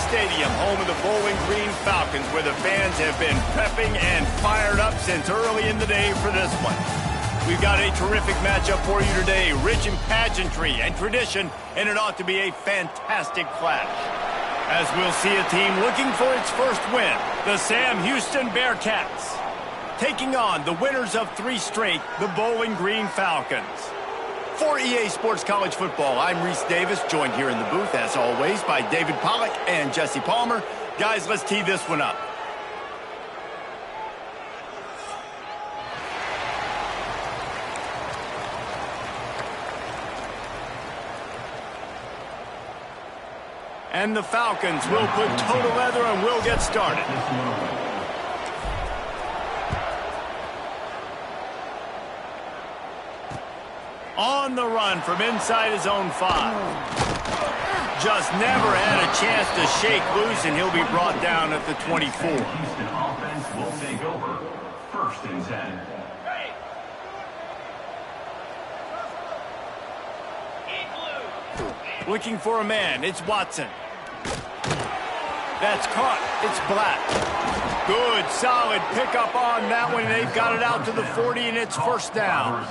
Stadium, home of the Bowling Green Falcons, where the fans have been prepping and fired up since early in the day for this one. We've got a terrific matchup for you today, rich in pageantry and tradition, and it ought to be a fantastic clash. As we'll see a team looking for its first win, the Sam Houston Bearcats, taking on the winners of 3 straight, the Bowling Green Falcons. For EA Sports College Football, I'm Reese Davis, joined here in the booth, as always, by David Pollack and Jesse Palmer. Guys, let's tee this one up. And the Falcons will put total leather and we'll get started. On the run from inside his own 5. Just never had a chance to shake loose, and he'll be brought down at the 24. Houston offense will take over. 1st and 10. Looking for a man, it's Watson. That's caught, it's Black. Good, solid pickup on that one. They've got it out to the 40, and it's 1st down.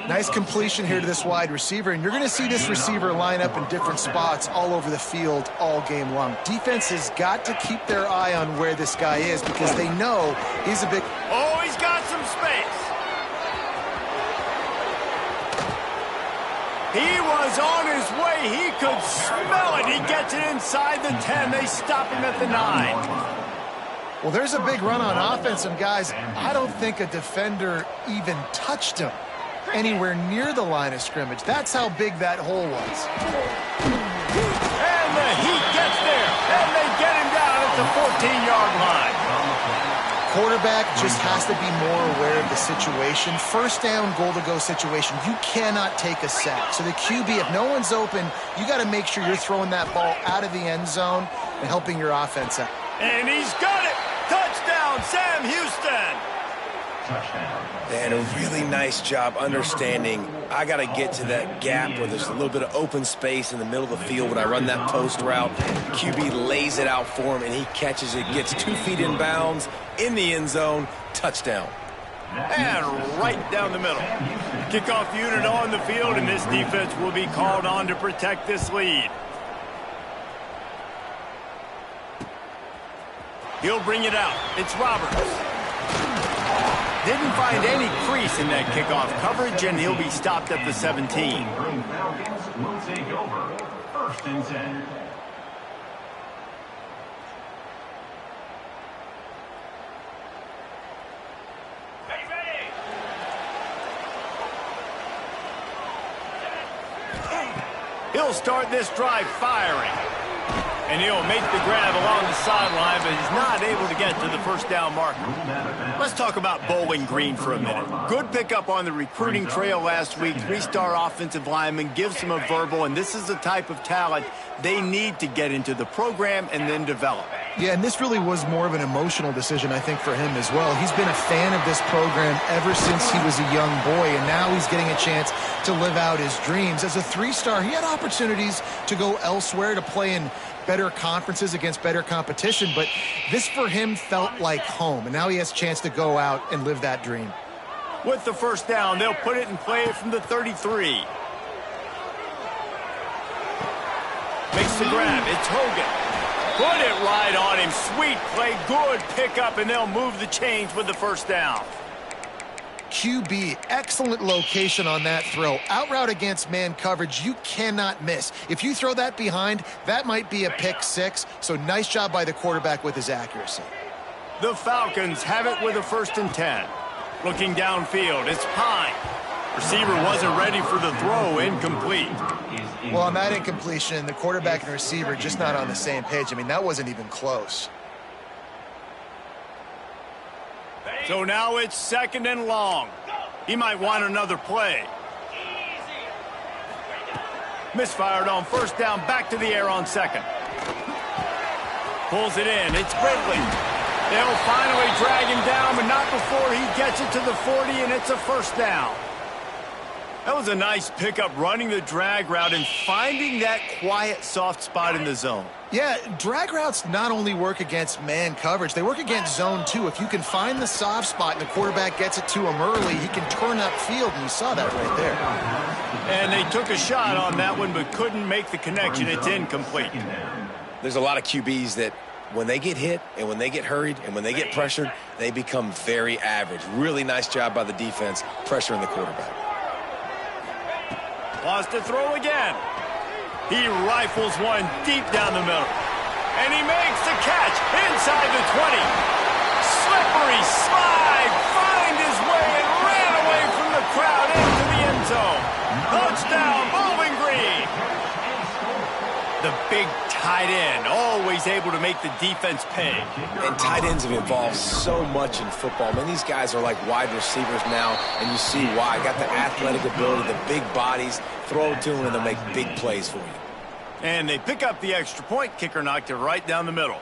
Nice completion here to this wide receiver, and you're going to see this receiver line up in different spots all over the field all game long. Defense has got to keep their eye on where this guy is because they know he's a big... Oh, he's got some space. He was on his way. He could smell it. He gets it inside the 10. They stop him at the 9. Well, there's a big run on offense, and guys, I don't think a defender even touched him anywhere near the line of scrimmage. That's how big that hole was. And the Heat gets there, and they get him down at the 14-yard line. Quarterback just has to be more aware of the situation. 1st down, goal-to-go situation. You cannot take a sack. So the QB, if no one's open, you got to make sure you're throwing that ball out of the end zone and helping your offense out. And he's got it. Touchdown, Sam Houston. And a really nice job understanding I got to get to that gap where there's a little bit of open space in the middle of the field when I run that post route. QB lays it out for him, and he catches it, gets 2 feet in bounds, in the end zone, touchdown. And right down the middle. Kickoff unit on the field, and this defense will be called on to protect this lead. He'll bring it out. It's Roberts. Didn't find any crease in that kickoff coverage, and he'll be stopped at the 17. Falcons will take over. 1st and 10. He'll start this drive firing. And he'll make the grab along the sideline, but he's not able to get to the 1st down marker. Let's talk about Bowling Green for a minute. Good pickup on the recruiting trail last week. 3-star offensive lineman gives him a verbal, and this is the type of talent they need to get into the program and then develop. Yeah, and this really was more of an emotional decision, I think, for him as well. He's been a fan of this program ever since he was a young boy, and now he's getting a chance to live out his dreams. As a 3-star, he had opportunities to go elsewhere, to play in better conferences against better competition, but this for him felt like home, and now he has a chance to go out and live that dream. With the 1st down, they'll put it and play it from the 33. Makes the grab. It's Hogan. Put it right on him. Sweet play. Good pickup, and they'll move the chains with the 1st down. QB, excellent location on that throw. Out route against man coverage, you cannot miss. If you throw that behind, that might be a pick 6, so nice job by the quarterback with his accuracy. The Falcons have it with a 1st and 10. Looking downfield, it's Pine. Receiver wasn't ready for the throw, incomplete. Well, on that incompletion, the quarterback and receiver just not on the same page. I mean, that wasn't even close. So now it's 2nd and long. He might want another play. Misfired on 1st down, back to the air on 2nd. Pulls it in, it's Ridley. They'll finally drag him down, but not before he gets it to the 40, and it's a 1st down. That was a nice pickup, running the drag route and finding that quiet, soft spot in the zone. Yeah, drag routes not only work against man coverage, they work against zone too. If you can find the soft spot and the quarterback gets it to him early, he can turn upfield, and you saw that right there. And they took a shot on that one but couldn't make the connection. It's incomplete. There's a lot of QBs that when they get hit and when they get hurried and when they get pressured, they become very average. Really nice job by the defense pressuring the quarterback. Wants to throw again. He rifles one deep down the middle. And he makes the catch inside the 20. Slippery slide. Find his way and ran away from the crowd into the end zone. Touchdown, Bowling Green. The big tight end, always able to make the defense pay. And tight ends have evolved so much in football. Man, these guys are like wide receivers now, and you see why. Got the athletic ability, the big bodies, throw it to them, and they'll make big plays for you. And they pick up the extra point. Kicker knocked it right down the middle.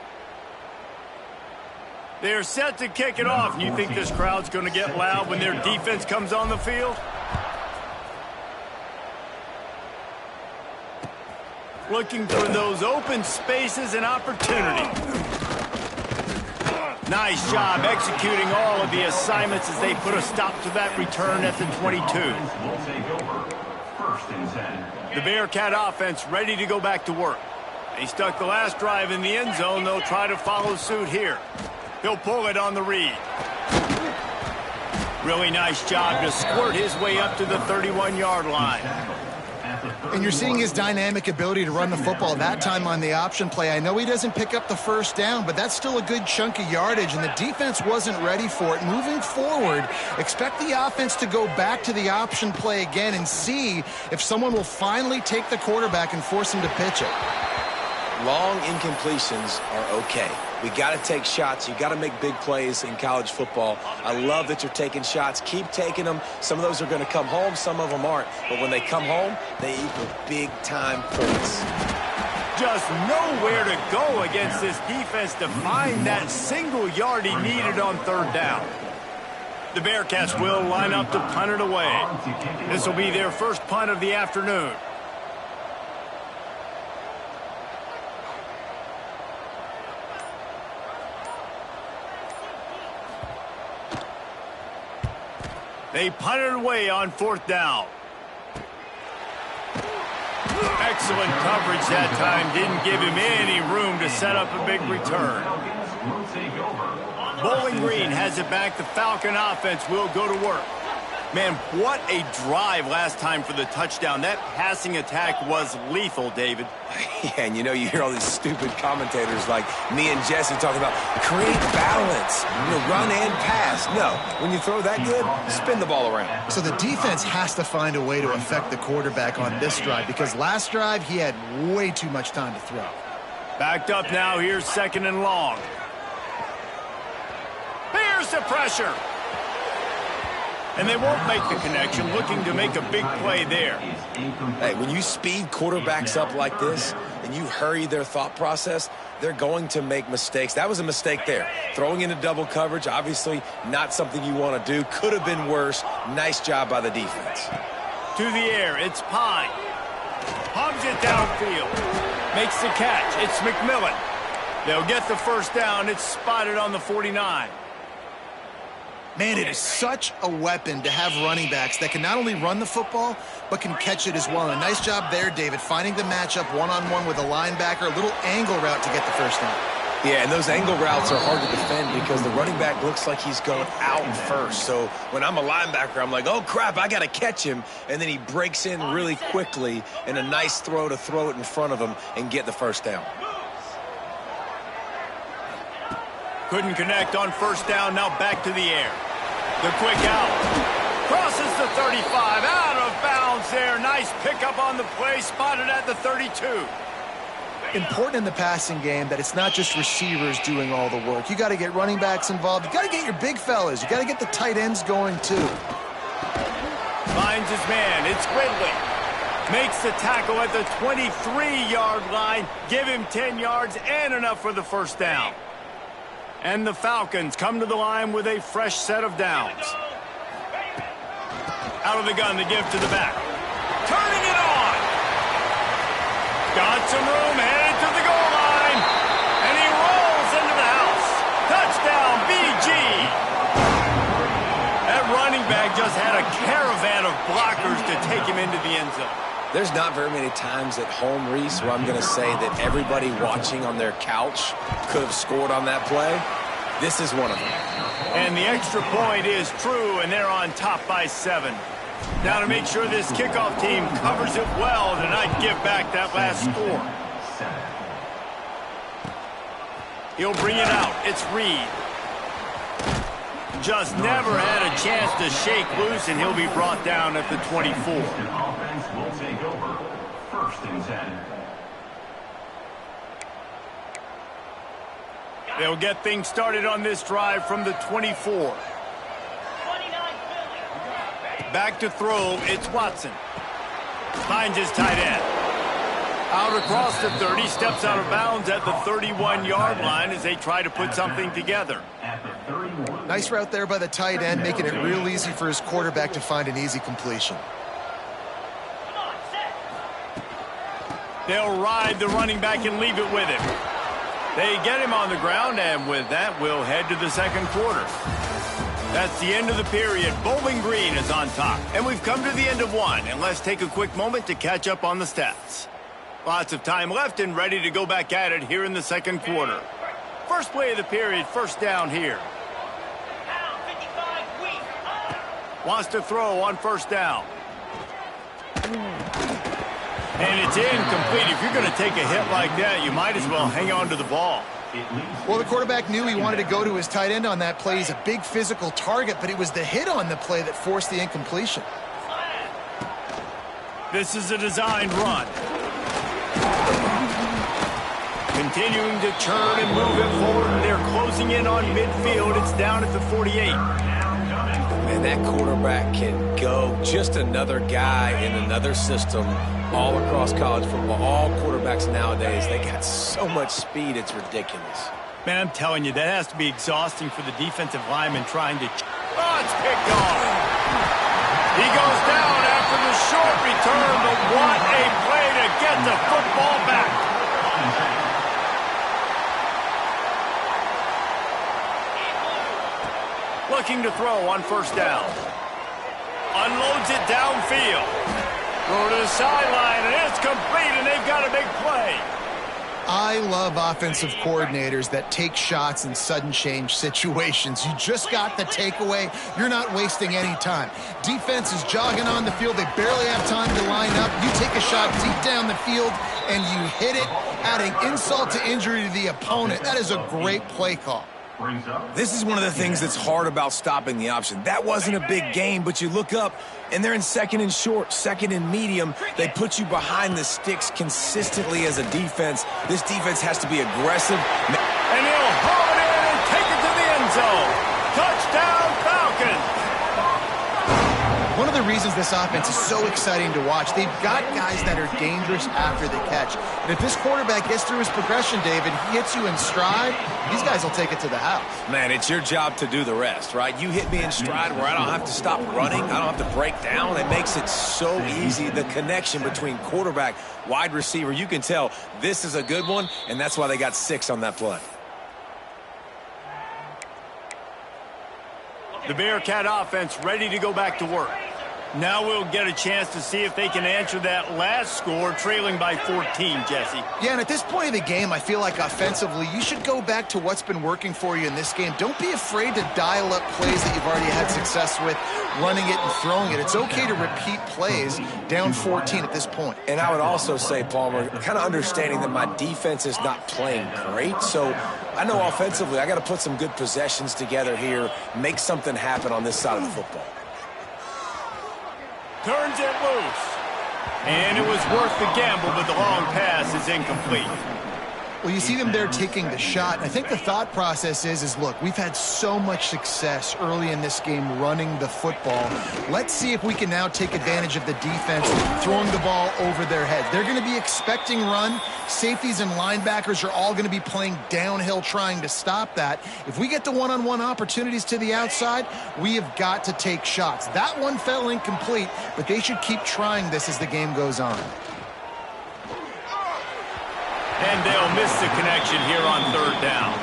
They're set to kick it off. And you think this crowd's going to get loud when their defense comes on the field? Looking for those open spaces and opportunity. Nice job executing all of the assignments as they put a stop to that return at the 22. The Bearcat offense ready to go back to work. They stuck the last drive in the end zone. They'll try to follow suit here. He'll pull it on the read. Really nice job to squirt his way up to the 31-yard line. And you're seeing his dynamic ability to run the football, that time on the option play. I know he doesn't pick up the first down, but that's still a good chunk of yardage, and the defense wasn't ready for it. Moving forward, expect the offense to go back to the option play again and see if someone will finally take the quarterback and force him to pitch it. Long incompletions are okay. We got to take shots. You got to make big plays in college football. I love that you're taking shots. Keep taking them. Some of those are going to come home. Some of them aren't. But when they come home, they equal big-time points. Just nowhere to go against this defense to find that single yard he needed on third down. The Bearcats will line up to punt it away. This will be their first punt of the afternoon. They punted away on fourth down. Excellent coverage that time. Didn't give him any room to set up a big return. Bowling Green has it back. The Falcon offense will go to work. Man, what a drive last time for the touchdown. That passing attack was lethal, David. Yeah, and you know, you hear all these stupid commentators like me and Jesse talking about create balance, run and pass. No, when you throw that good, spin the ball around. So the defense has to find a way to affect the quarterback on this drive, because last drive he had way too much time to throw. Backed up now. Here's second and long. Here's the pressure. And they won't make the connection, looking to make a big play there. Hey, when you speed quarterbacks up like this and you hurry their thought process, they're going to make mistakes. That was a mistake there. Throwing into double coverage, obviously not something you want to do. Could have been worse. Nice job by the defense. To the air, it's Pine. Hogs it downfield. Makes the catch. It's McMillan. They'll get the first down. It's spotted on the 49. Man, it is such a weapon to have running backs that can not only run the football, but can catch it as well. And a nice job there, David, finding the matchup one-on-one with a linebacker, a little angle route to get the first down. Yeah, and those angle routes are hard to defend because the running back looks like he's going out first. So when I'm a linebacker, I'm like, oh, crap, I got to catch him. And then he breaks in really quickly, and a nice throw to throw it in front of him and get the first down. Couldn't connect on first down. Now back to the air. The quick out. Crosses the 35. Out of bounds there. Nice pickup on the play. Spotted at the 32. Important in the passing game that it's not just receivers doing all the work. You got to get running backs involved. You got to get your big fellas. You got to get the tight ends going too. Finds his man. It's Ridley. Makes the tackle at the 23-yard line. Give him 10 yards and enough for the first down. And the Falcons come to the line with a fresh set of downs. Out of the gun, the give to the back. Turning it on. Got some room, headed to the goal line. And he rolls into the house. Touchdown, BG. That running back just had a caravan of blockers to take him into the end zone. There's not very many times at home, Reese, where I'm going to say that everybody watching on their couch could have scored on that play. This is one of them. And the extra point is true, and they're on top by 7. Now to make sure this kickoff team covers it well to not give back that last score. He'll bring it out. It's Reed. Just never had a chance to shake loose, and he'll be brought down at the 24. Offense will take over. 1st and 10. They'll get things started on this drive from the 24. Back to throw, it's Watson. Finds his tight end. Out across the 30, steps out of bounds at the 31-yard line as they try to put something together. Nice route there by the tight end, making it real easy for his quarterback to find an easy completion. They'll ride the running back and leave it with him. They get him on the ground, and with that, we'll head to the second quarter. That's the end of the period. Bowling Green is on top. And we've come to the end of one. And let's take a quick moment to catch up on the stats. Lots of time left and ready to go back at it here in the second quarter. First play of the period, first down here. Wants to throw on first down. And it's incomplete. If you're going to take a hit like that, you might as well hang on to the ball. Well, the quarterback knew he wanted to go to his tight end on that play. He's a big physical target, but it was the hit on the play that forced the incompletion. This is a designed run. Continuing to turn and move it forward. They're closing in on midfield. It's down at the 48. And that quarterback can go. Just another guy in another system all across college football. All quarterbacks nowadays, they got so much speed, it's ridiculous. Man, I'm telling you, that has to be exhausting for the defensive lineman trying to... Oh, it's picked off. He goes down after the short return, but what a play to get the football back. Looking to throw on first down. Unloads it downfield. Throw to the sideline, and it's complete, and they've got a big play. I love offensive coordinators that take shots in sudden change situations. You just got the takeaway. You're not wasting any time. Defense is jogging on the field. They barely have time to line up. You take a shot deep down the field, and you hit it, adding insult to injury to the opponent. That is a great play call. This is one of the things that's hard about stopping the option. That wasn't a big gain, but you look up, and they're in second and short, second and medium. They put you behind the sticks consistently as a defense. This defense has to be aggressive. And he'll haul it in and take it to the end zone. Touchdown, Falcons! One of the reasons this offense is so exciting to watch, they've got guys that are dangerous after the catch. And if this quarterback gets through his progression, David, he hits you in stride, these guys will take it to the house. Man, it's your job to do the rest, right? You hit me in stride where I don't have to stop running. I don't have to break down. It makes it so easy. The connection between quarterback, wide receiver, you can tell this is a good one, and that's why they got 6 on that play. The Bearcat offense ready to go back to work. Now we'll get a chance to see if they can answer that last score, trailing by 14, Jesse. Yeah, and at this point of the game, I feel like offensively, you should go back to what's been working for you in this game. Don't be afraid to dial up plays that you've already had success with, running it and throwing it. It's okay to repeat plays down 14 at this point. And I would also say, Palmer, kind of understanding that my defense is not playing great, so I know offensively I got to put some good possessions together here, make something happen on this side of the football. Turns it loose. And it was worth the gamble, but the long pass is incomplete. Well, you see them there taking the shot. I think the thought process is look, we've had so much success early in this game running the football. Let's see if we can now take advantage of the defense throwing the ball over their head. They're going to be expecting run. Safeties and linebackers are all going to be playing downhill trying to stop that. If we get the one-on-one opportunities to the outside, we have got to take shots. That one fell incomplete, but they should keep trying this as the game goes on. And they'll miss the connection here on 3rd down.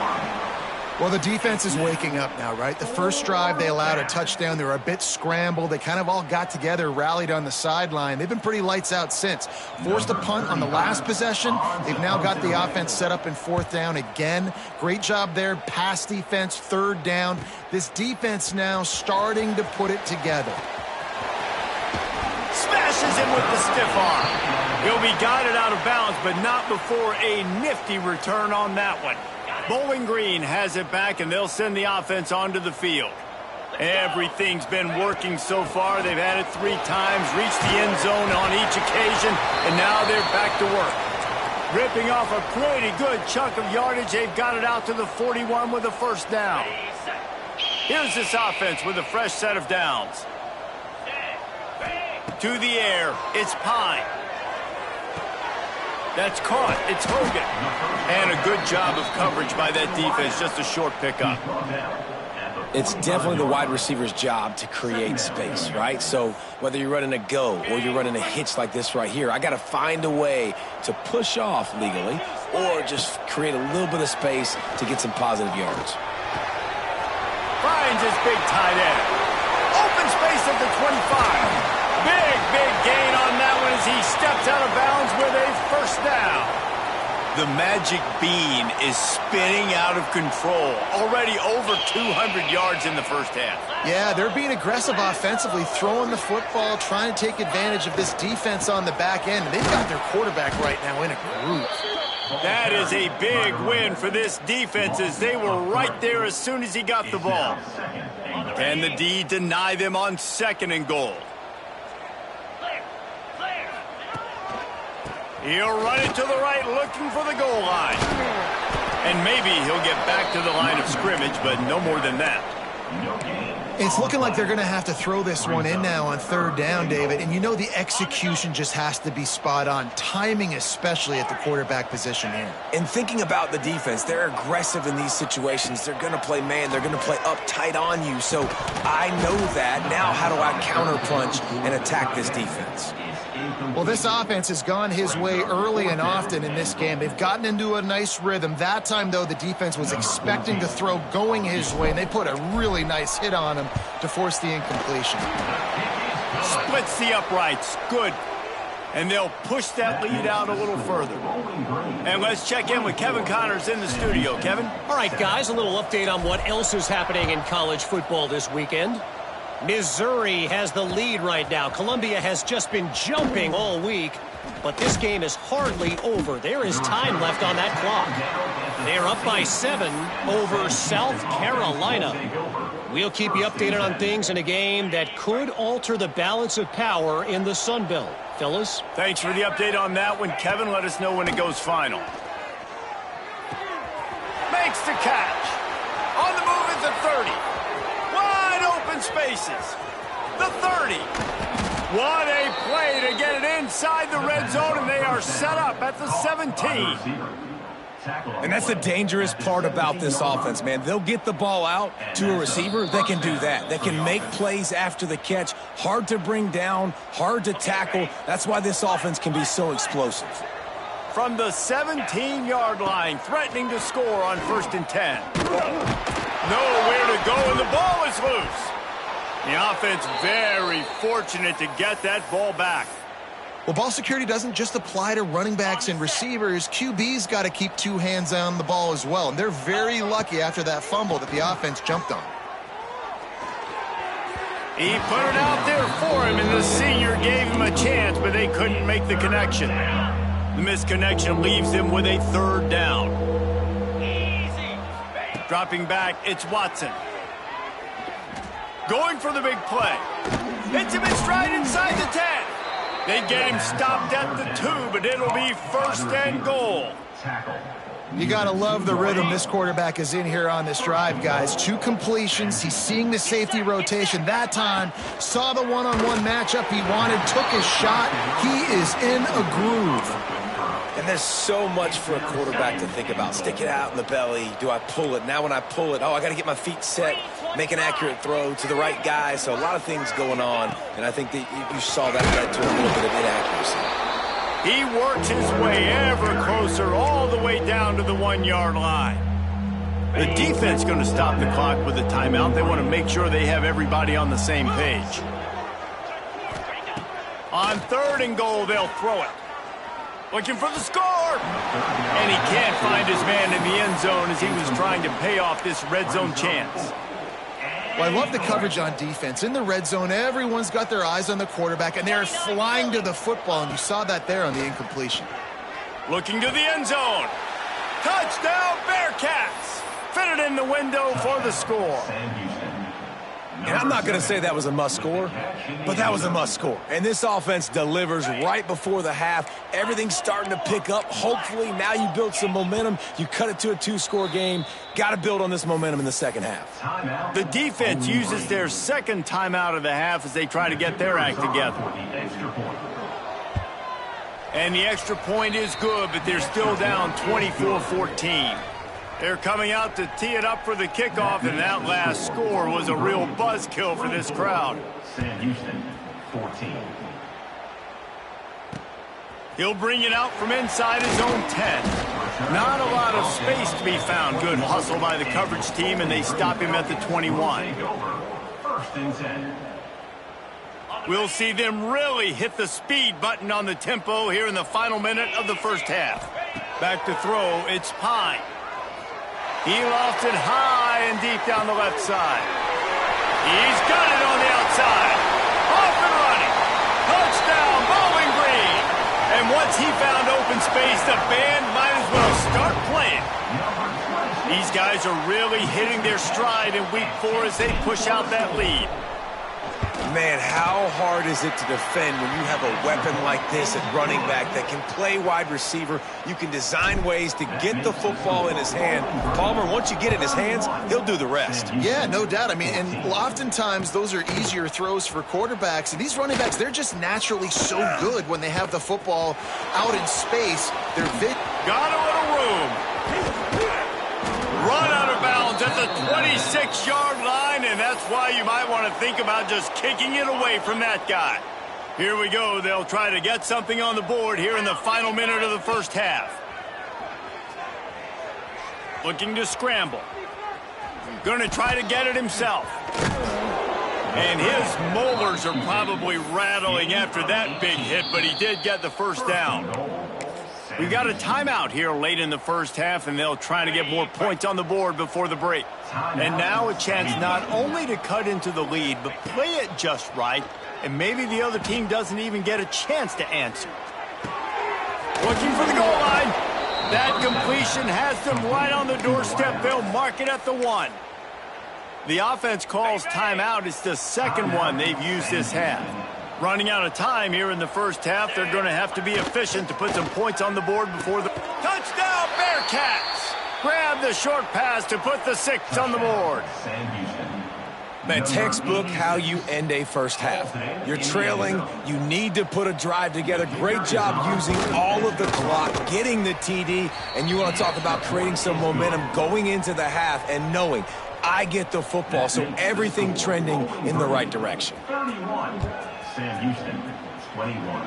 Well, the defense is waking up now, right? The first drive, they allowed a touchdown. They were a bit scrambled. They kind of all got together, rallied on the sideline. They've been pretty lights out since. Forced a punt on the last possession. They've now got the offense set up in 4th down again. Great job there. Pass defense, 3rd down. This defense now starting to put it together. Smashes him with the stiff arm. He'll be guided out of bounds, but not before a nifty return on that one. Bowling Green has it back, and they'll send the offense onto the field. Everything's been working so far. They've had it 3 times, reached the end zone on each occasion, and now they're back to work. Ripping off a pretty good chunk of yardage. They've got it out to the 41 with a 1st down. Here's this offense with a fresh set of downs. To the air, it's Pine. That's caught. It's Hogan. And a good job of coverage by that defense. Just a short pickup. It's definitely the wide receiver's job to create space, right? So whether you're running a go or you're running a hitch like this right here, I got to find a way to push off legally or just create a little bit of space to get some positive yards. Finds his big tight end. Open space at the 25. Big gain on that one as he steps out of bounds with a 1st down. The magic bean is spinning out of control. Already over 200 yards in the 1st half. Yeah, they're being aggressive offensively, throwing the football, trying to take advantage of this defense on the back end. They've got their quarterback right now in a groove. That is a big win for this defense as they were right there as soon as he got the ball. Can the D deny them on 2nd and goal? He'll run it to the right, looking for the goal line. And maybe he'll get back to the line of scrimmage, but no more than that. It's looking like they're going to have to throw this one in now on 3rd down, David. And you know the execution just has to be spot on. Timing especially at the quarterback position here. And thinking about the defense, they're aggressive in these situations. They're going to play man. They're going to play up tight on you. So I know that. Now how do I counterpunch and attack this defense? Well, this offense has gone his way early and often in this game. They've gotten into a nice rhythm. That time, though, the defense was expecting to throw going his way, and they put a really nice hit on him to force the incompletion. Splits the uprights. Good. And they'll push that lead out a little further. And let's check in with Kevin Connors in the studio. Kevin? All right, guys, a little update on what else is happening in college football this weekend. Missouri has the lead right now. Columbia has just been jumping all week, but this game is hardly over. There is time left on that clock. They're up by 7 over South Carolina. We'll keep you updated on things in a game that could alter the balance of power in the Sun Belt. Fellas? Thanks for the update on that one, Kevin. Let us know when it goes final. Makes the catch. On the move at the 30. Wide open spaces. The 30. What a play to get it inside the red zone, and they are set up at the 17. And that's the dangerous part about this offense, man. They'll get the ball out to a receiver. They can do that. They can make plays after the catch. Hard to bring down, hard to tackle. That's why this offense can be so explosive. From the 17-yard line, threatening to score on 1st and 10. Nowhere to go, and the ball is loose. The offense very fortunate to get that ball back. Well, ball security doesn't just apply to running backs and receivers. QB's got to keep 2 hands on the ball as well. And they're very lucky after that fumble that the offense jumped on. He put it out there for him, and the senior gave him a chance, but they couldn't make the connection. The misconnection leaves him with a 3rd down. Dropping back, it's Watson. Going for the big play. Hits him in stride inside the 10. They get him stopped at the 2, but it'll be 1st and goal. You got to love the rhythm this quarterback is in here on this drive, guys. 2 completions. He's seeing the safety rotation. That time, saw the one-on-one matchup he wanted, took his shot. He is in a groove. And there's so much for a quarterback to think about. Stick it out in the belly. Do I pull it? Now when I pull it, I got to get my feet set, make an accurate throw to the right guy. So a lot of things going on, and I think that you saw that led to a little bit of inaccuracy. He works his way ever closer all the way down to the 1-yard line. The defense going to stop the clock with a timeout. They want to make sure they have everybody on the same page. On 3rd and goal, they'll throw it. Looking for the score. And he can't find his man in the end zone as he was trying to pay off this red zone chance. Well, I love the coverage on defense. In the red zone, everyone's got their eyes on the quarterback, and they're flying to the football, and you saw that there on the incompletion. Looking to the end zone. Touchdown, Bearcats. Fit it in the window for the score. And I'm not going to say that was a must-score, but that was a must-score. And this offense delivers right before the half. Everything's starting to pick up. Hopefully, now you build some momentum. You cut it to a 2-score game. Got to build on this momentum in the second half. The defense uses their second timeout of the half as they try to get their act together. And the extra point is good, but they're still down 24-14. They're coming out to tee it up for the kickoff, and that last score was a real buzzkill for this crowd. Sam Houston, 14. He'll bring it out from inside his own 10. Not a lot of space to be found. Good hustle by the coverage team, and they stop him at the 21. First and 10. We'll see them really hit the speed button on the tempo here in the final minute of the first half. Back to throw, it's Pine. He lofted high and deep down the left side. He's got it on the outside. Off and running. Touchdown, Bowling Green. And once he found open space, the band might as well start playing. These guys are really hitting their stride in week 4 as they push out that lead. Man, how hard is it to defend when you have a weapon like this at running back that can play wide receiver? You can design ways to get the football in his hand. Palmer, once you get it in his hands, he'll do the rest. Yeah, no doubt. I mean, and oftentimes those are easier throws for quarterbacks. And these running backs, they're just naturally so good when they have the football out in space. Got a little room. Run out of bounds at the 26-yard line, and that's why you might want to think about just kicking it away from that guy. Here we go. They'll try to get something on the board here in the final minute of the first half. Looking to scramble. Going to try to get it himself. And his molars are probably rattling after that big hit, but he did get the first down. We've got a timeout here late in the first half, and they'll try to get more points on the board before the break. And now a chance not only to cut into the lead, but play it just right, and maybe the other team doesn't even get a chance to answer. Looking for the goal line. That completion has them right on the doorstep. They'll mark it at the 1. The offense calls timeout. It's the second one they've used this half. Running out of time here in the first half. They're going to have to be efficient to put some points on the board before the... Touchdown, Bearcats! Grab the short pass to put the 6 on the board. Man, textbook how you end a first half. You're trailing. You need to put a drive together. Great job using all of the clock, getting the TD, and you want to talk about creating some momentum going into the half and knowing I get the football, so everything trending in the right direction. 31. Sam Houston, 21.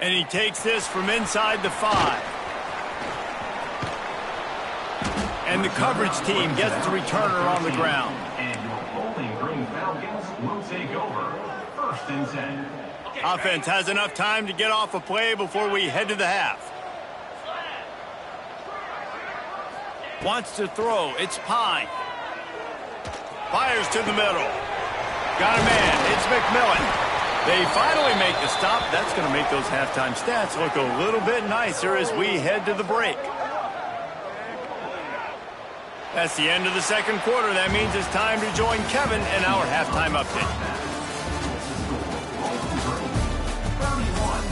And he takes this from inside the 5. And the coverage team gets the returner on the ground. And your Bowling Green Falcons will take over. First and 10. Offense has enough time to get off a play before we head to the half. Wants to throw. It's Pine. Fires to the middle. Got a man. It's McMillan. They finally make the stop. That's going to make those halftime stats look a little bit nicer as we head to the break. That's the end of the second quarter. That means it's time to join Kevin in our halftime update. 31.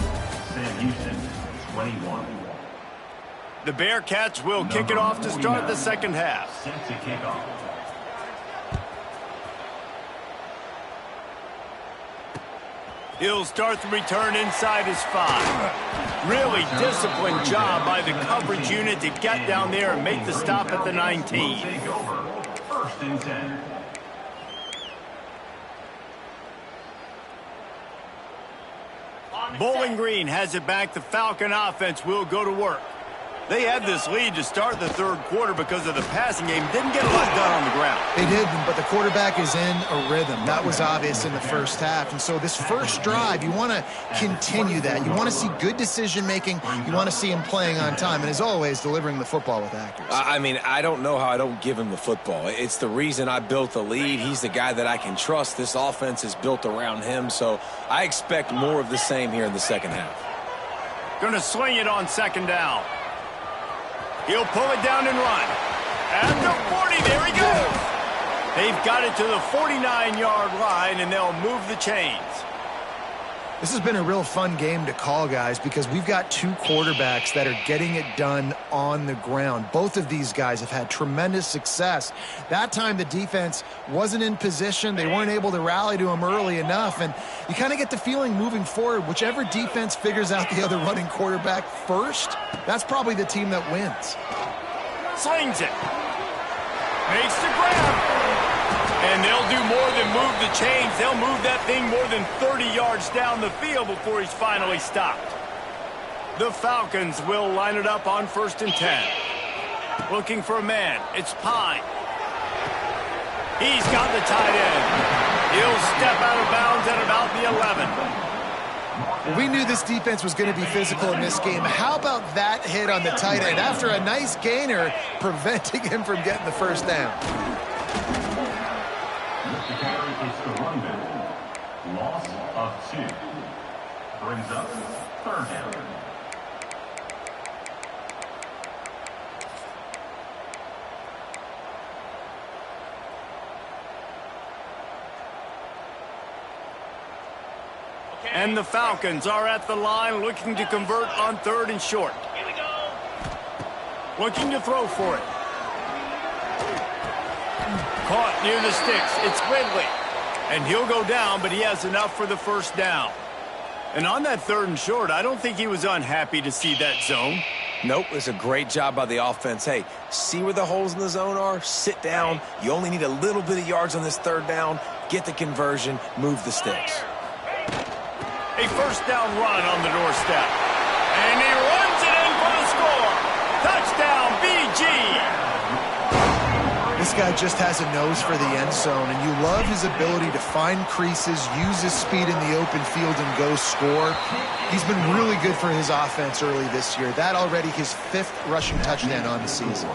Sam Houston, 21. The Bearcats will kick it off to start the second half. Set to kick off. He'll start the return inside his 5. Really disciplined job by the coverage unit to get down there and make the stop at the 19. Take over. First and 10. Bowling Green has it back. The Falcon offense will go to work. They had this lead to start the third quarter because of the passing game. Didn't get a lot done on the ground. They didn't, but the quarterback is in a rhythm. That was obvious in the first half. And so this first drive, you want to continue that. You want to see good decision-making. You want to see him playing on time. And as always, delivering the football with accuracy. I mean, I don't know how I don't give him the football. It's the reason I built the lead. He's the guy that I can trust. This offense is built around him. So I expect more of the same here in the second half. Going to swing it on second down. He'll pull it down and run. At the 40, there he goes. They've got it to the 49-yard line, and they'll move the chains. This has been a real fun game to call, guys, because we've got two quarterbacks that are getting it done on the ground. Both of these guys have had tremendous success. That time the defense wasn't in position. They weren't able to rally to him early enough, and you kind of get the feeling moving forward, whichever defense figures out the other running quarterback first, that's probably the team that wins. Slings it. Makes the grab. And they'll do more than move the chains. They'll move that thing more than 30 yards down the field before he's finally stopped. The Falcons will line it up on 1st and 10. Looking for a man. It's Pine. He's got the tight end. He'll step out of bounds at about the 11. We knew this defense was going to be physical in this game. How about that hit on the tight end after a nice gainer preventing him from getting the first down? The carry is the run back. Loss of 2. Brings up third down. And the Falcons are at the line looking to convert on 3rd and short. Here we go. Looking to throw for it. Caught near the sticks. It's Ridley. And he'll go down, but he has enough for the first down. And on that 3rd and short, I don't think he was unhappy to see that zone. Nope, it's a great job by the offense. Hey, see where the holes in the zone are? Sit down. You only need a little bit of yards on this 3rd down. Get the conversion. Move the sticks. A first down run on the doorstep. And he runs it in for the score. Touchdown, BG. This guy just has a nose for the end zone, and you love his ability to find creases, use his speed in the open field, and go score. He's been really good for his offense early this year. That already his 5th rushing touchdown on the season.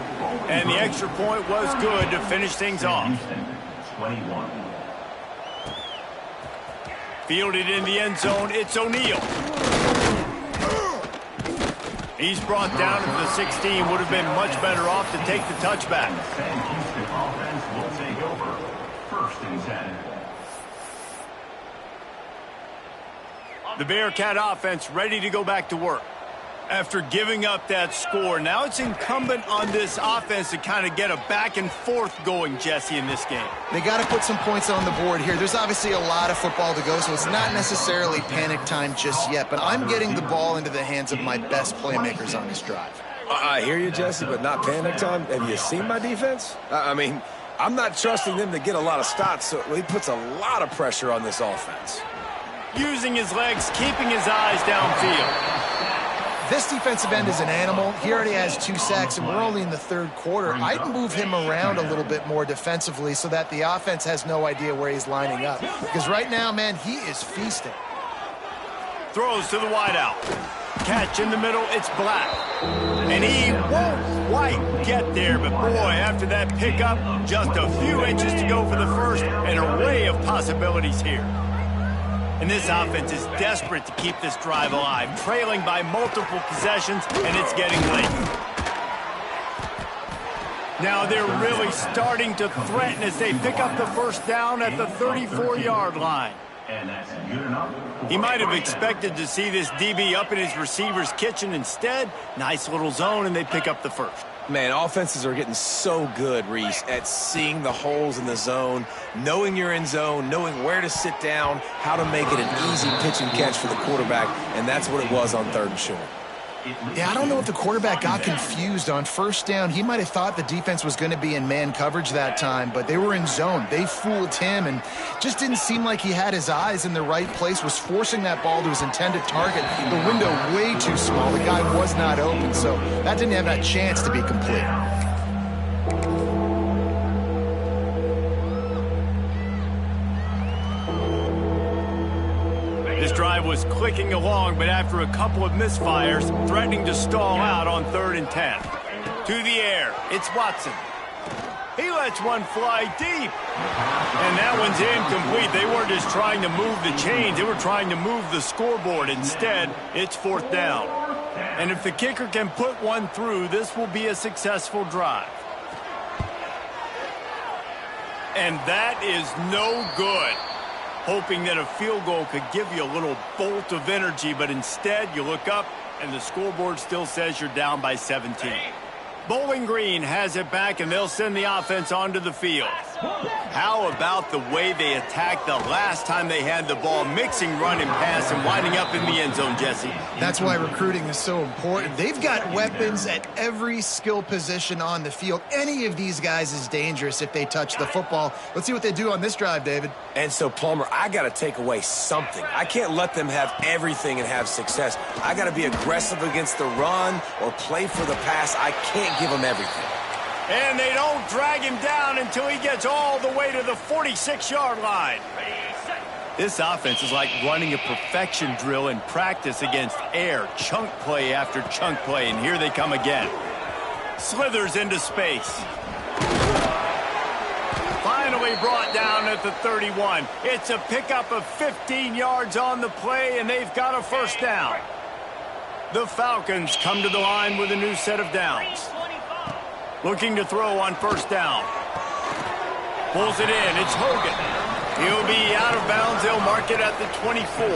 And the extra point was good to finish things off. 21. Fielded in the end zone, it's O'Neal. He's brought down to the 16. Would have been much better off to take the touchback. San Houston offense will take over. 1st and 10. The Bearcat offense ready to go back to work. After giving up that score, now it's incumbent on this offense to kind of get a back and forth going, Jesse, in this game. They got to put some points on the board here. There's obviously a lot of football to go, so it's not necessarily panic time just yet, but I'm getting the ball into the hands of my best playmakers on this drive. I hear you, Jesse, but not panic time. Have you seen my defense? I mean, I'm not trusting them to get a lot of stops, so he puts a lot of pressure on this offense. Using his legs, keeping his eyes downfield. This defensive end is an animal. He already has 2 sacks, and we're only in the 3rd quarter. I'd move him around a little bit more defensively so that the offense has no idea where he's lining up. Because right now, man, he is feasting. Throws to the wideout. Catch in the middle, it's Black. And he won't quite get there, but boy, after that pickup, just a few inches to go for the first, and an array of possibilities here. And this offense is desperate to keep this drive alive, trailing by multiple possessions, and it's getting late. Now they're really starting to threaten as they pick up the first down at the 34-yard line. And that's good enough. He might have expected to see this DB up in his receiver's kitchen. Instead, nice little zone, and they pick up the first. Man, offenses are getting so good, Reese, at seeing the holes in the zone, knowing you're in zone, knowing where to sit down, how to make it an easy pitch and catch for the quarterback, and that's what it was on 3rd and short. Yeah, I don't know if the quarterback got confused on 1st down. He might have thought the defense was going to be in man coverage that time, but they were in zone. They fooled him and just didn't seem like he had his eyes in the right place, was forcing that ball to his intended target. The window way too small. The guy was not open, so that didn't have that chance to be complete. This drive was clicking along, but after a couple of misfires, threatening to stall out on 3rd and 10. To the air, it's Watson. He lets one fly deep. And that one's incomplete. They weren't just trying to move the chains, they were trying to move the scoreboard. Instead, it's 4th down. And if the kicker can put one through, this will be a successful drive. And that is no good. Hoping that a field goal could give you a little bolt of energy, but instead you look up and the scoreboard still says you're down by 17. Bowling Green has it back, and they'll send the offense onto the field. How about the way they attacked the last time they had the ball, mixing run and pass and winding up in the end zone, Jesse? That's why recruiting is so important. They've got weapons at every skill position on the field. Any of these guys is dangerous if they touch the football. Let's see what they do on this drive, David. And so, Palmer, I got to take away something. I can't let them have everything and have success. I got to be aggressive against the run or play for the pass. I can't give them everything. And they don't drag him down until he gets all the way to the 46-yard line. This offense is like running a perfection drill in practice against air, chunk play after chunk play, and here they come again. Slithers into space. Finally brought down at the 31. It's a pickup of 15 yards on the play, and they've got a 1st down. The Falcons come to the line with a new set of downs. Looking to throw on 1st down. Pulls it in. It's Hogan. He'll be out of bounds. They'll mark it at the 24.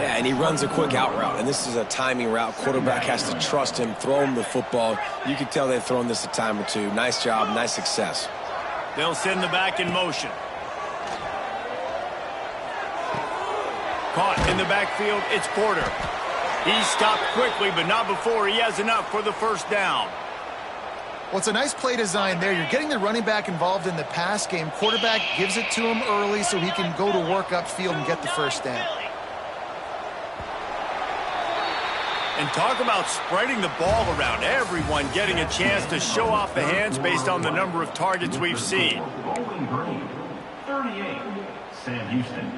Yeah, and he runs a quick out route, and this is a timing route. Quarterback has to trust him, throw him the football. You can tell they've thrown this a time or two. Nice job, nice success. They'll send the back in motion. Caught in the backfield. It's Porter. He stopped quickly, but not before he has enough for the 1st down. Well, it's a nice play design there. You're getting the running back involved in the pass game. Quarterback gives it to him early so he can go to work upfield and get the 1st down. And talk about spreading the ball around. Everyone getting a chance to show off the hands based on the number of targets we've seen. Bowling Green, 38. Sam Houston,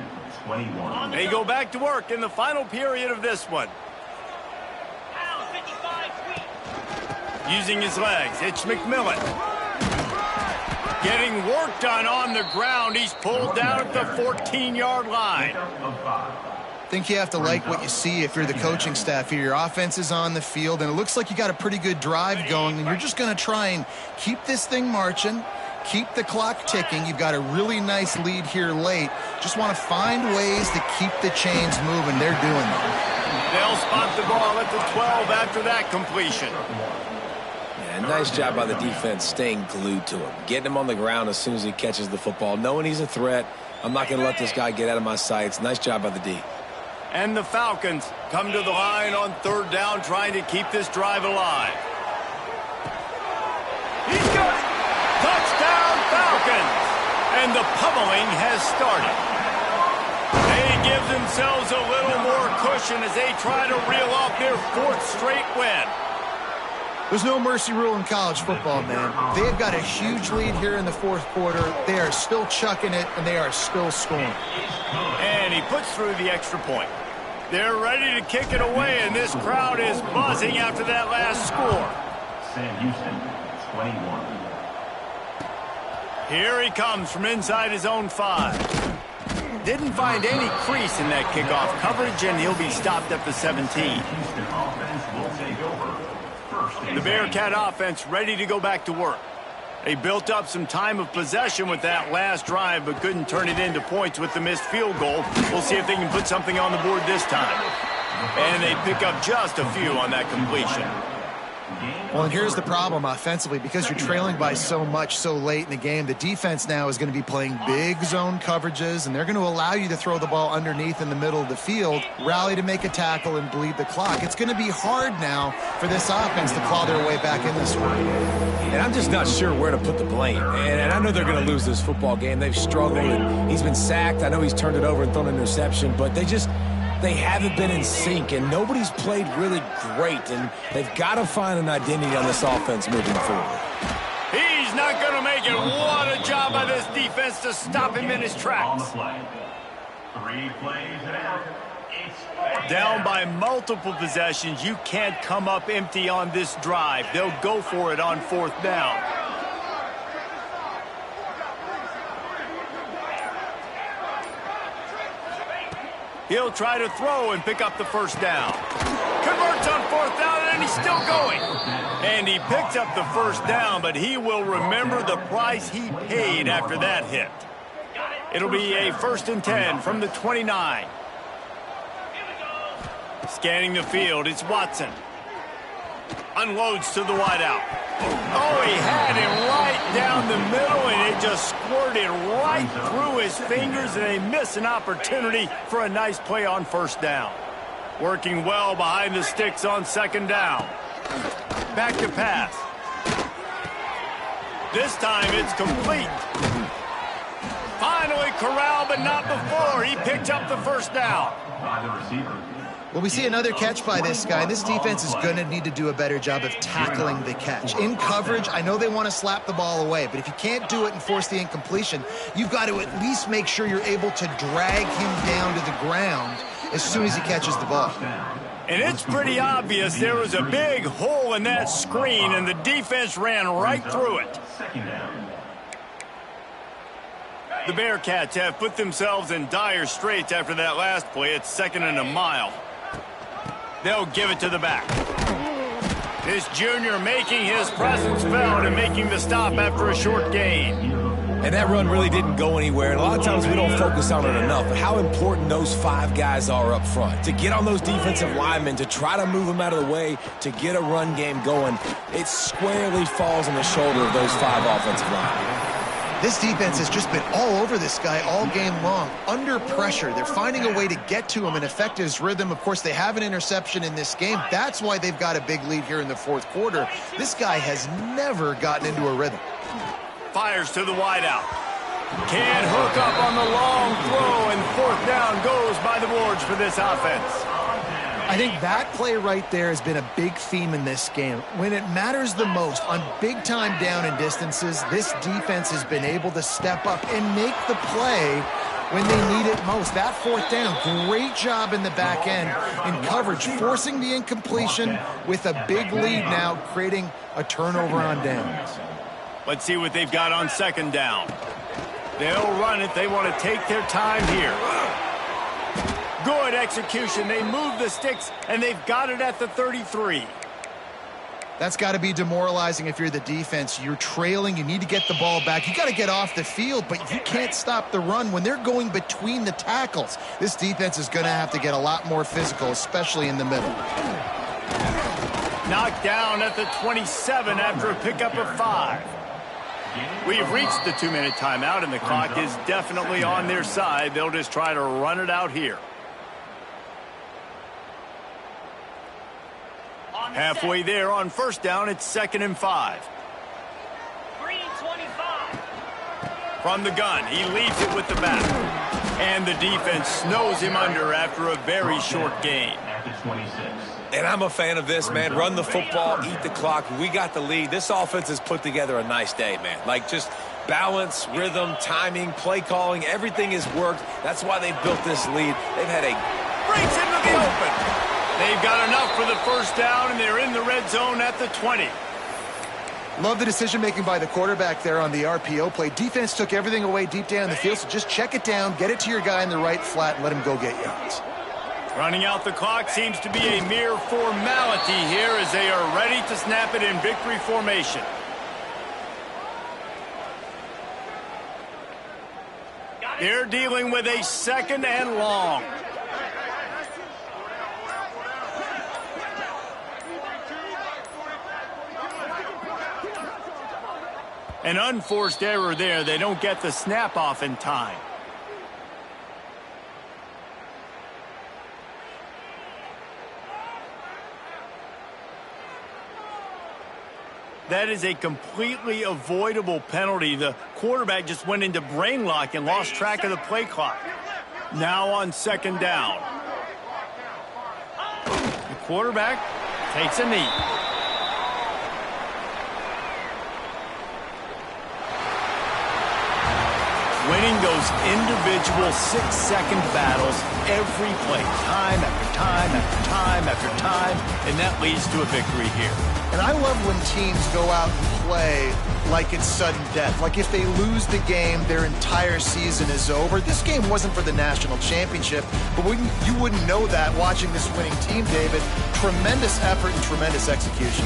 21. They go back to work in the final period of this one. Using his legs, it's McMillan. Getting work done on the ground. He's pulled down at the 14-yard line. I think you have to like what you see if you're the coaching staff here. Your offense is on the field, and it looks like you got a pretty good drive going, and you're just going to try and keep this thing marching, keep the clock ticking. You've got a really nice lead here late. Just want to find ways to keep the chains moving. They're doing that. They'll spot the ball at the 12 after that completion. Yeah, nice job by the defense staying glued to him, getting him on the ground as soon as he catches the football, knowing he's a threat. I'm not going to let this guy get out of my sights. Nice job by the D. And the Falcons come to the line on 3rd down, trying to keep this drive alive. He's got it! Touchdown, Falcons! And the pummeling has started. They give themselves a little more cushion as they try to reel off their 4th straight win. There's no mercy rule in college football, man. They've got a huge lead here in the 4th quarter. They are still chucking it, and they are still scoring. And he puts through the extra point. They're ready to kick it away, and this crowd is buzzing after that last score. Sam Houston, 21. Here he comes from inside his own 5. Didn't find any crease in that kickoff coverage, and he'll be stopped at the 17. Houston offense will take over. The Bearcat offense ready to go back to work. They built up some time of possession with that last drive, but couldn't turn it into points with the missed field goal. We'll see if they can put something on the board this time. And they pick up just a few on that completion. Well, and here's the problem offensively. Because you're trailing by so much so late in the game, the defense now is going to be playing big zone coverages, and they're going to allow you to throw the ball underneath in the middle of the field, rally to make a tackle, and bleed the clock. It's going to be hard now for this offense to claw their way back in this one. And I'm just not sure where to put the blame. And I know they're going to lose this football game. They've struggled, and he's been sacked. I know he's turned it over and thrown an interception, but they haven't been in sync, and nobody's played really great, and they've got to find an identity on this offense moving forward. He's not going to make it. What a job by this defense to stop him in his tracks. 3 plays and out. Down by multiple possessions, you can't come up empty on this drive. They'll go for it on 4th down. He'll try to throw and pick up the 1st down. Converts on 4th down, and he's still going. And he picks up the 1st down, but he will remember the price he paid after that hit. It'll be a 1st and 10 from the 29. Scanning the field, it's Watson. Unloads to the wideout. Oh, he had him right down the middle, and it just squirted right through his fingers, and they miss an opportunity for a nice play on 1st down. Working well behind the sticks on 2nd down. Back to pass. This time it's complete. Finally corralled, but not before. He picked up the 1st down. By the receiver. Well, we see another catch by this guy. This defense is going to need to do a better job of tackling the catch. In coverage, I know they want to slap the ball away, but if you can't do it and force the incompletion, you've got to at least make sure you're able to drag him down to the ground as soon as he catches the ball. And it's pretty obvious there was a big hole in that screen, and the defense ran right through it. 2nd down. The Bearcats have put themselves in dire straits after that last play. It's 2nd and a mile. They'll give it to the back. This junior making his presence felt and making the stop after a short gain. And that run really didn't go anywhere. And a lot of times we don't focus on it enough, but how important those 5 guys are up front. To get on those defensive linemen, to try to move them out of the way, to get a run game going, it squarely falls on the shoulder of those 5 offensive linemen. This defense has just been all over this guy all game long. Under pressure, they're finding a way to get to him and affect his rhythm. Of course, they have an interception in this game. That's why they've got a big lead here in the 4th quarter. This guy has never gotten into a rhythm. Fires to the wideout. Can't hook up on the long throw, and 4th down goes by the boards for this offense. I think that play right there has been a big theme in this game. When it matters the most, on big-time down and distances, this defense has been able to step up and make the play when they need it most. That 4th down, great job in the back end in coverage, forcing the incompletion with a big lead now, creating a turnover on downs. Let's see what they've got on 2nd down. They'll run it. They want to take their time here. Good execution. They move the sticks, and they've got it at the 33. That's got to be demoralizing if you're the defense. You're trailing. You need to get the ball back. You got to get off the field, but you can't stop the run. When they're going between the tackles, this defense is going to have to get a lot more physical, especially in the middle. Knocked down at the 27 after a pickup of 5. We've reached the 2-minute timeout, and the clock is definitely on their side. They'll just try to run it out here. Halfway there on 1st down, it's 2nd and 5. Green 25. From the gun, he leaves it with the back. And the defense snows him under after a very short gain. At the 26. And I'm a fan of this, man. Run the football, eat the clock. We got the lead. This offense has put together a nice day, man. Like, just balance, rhythm, timing, play calling, everything has worked. That's why they've built this lead. They've had a... Breaks into the open. They've got enough for the 1st down, and they're in the red zone at the 20. Love the decision-making by the quarterback there on the RPO play. Defense took everything away deep down the field, so just check it down, get it to your guy in the right flat, and let him go get yards. Running out the clock seems to be a mere formality here as they are ready to snap it in victory formation. They're dealing with a 2nd and long. An unforced error there. They don't get the snap off in time. That is a completely avoidable penalty. The quarterback just went into brain lock and lost track of the play clock. Now on 2nd down. The quarterback takes a knee. Winning those individual 6-second battles every play, time after time after time after time, and that leads to a victory here. And I love when teams go out and play like it's sudden death. Like if they lose the game, their entire season is over. This game wasn't for the national championship, but you wouldn't know that watching this winning team, David. Tremendous effort and tremendous execution.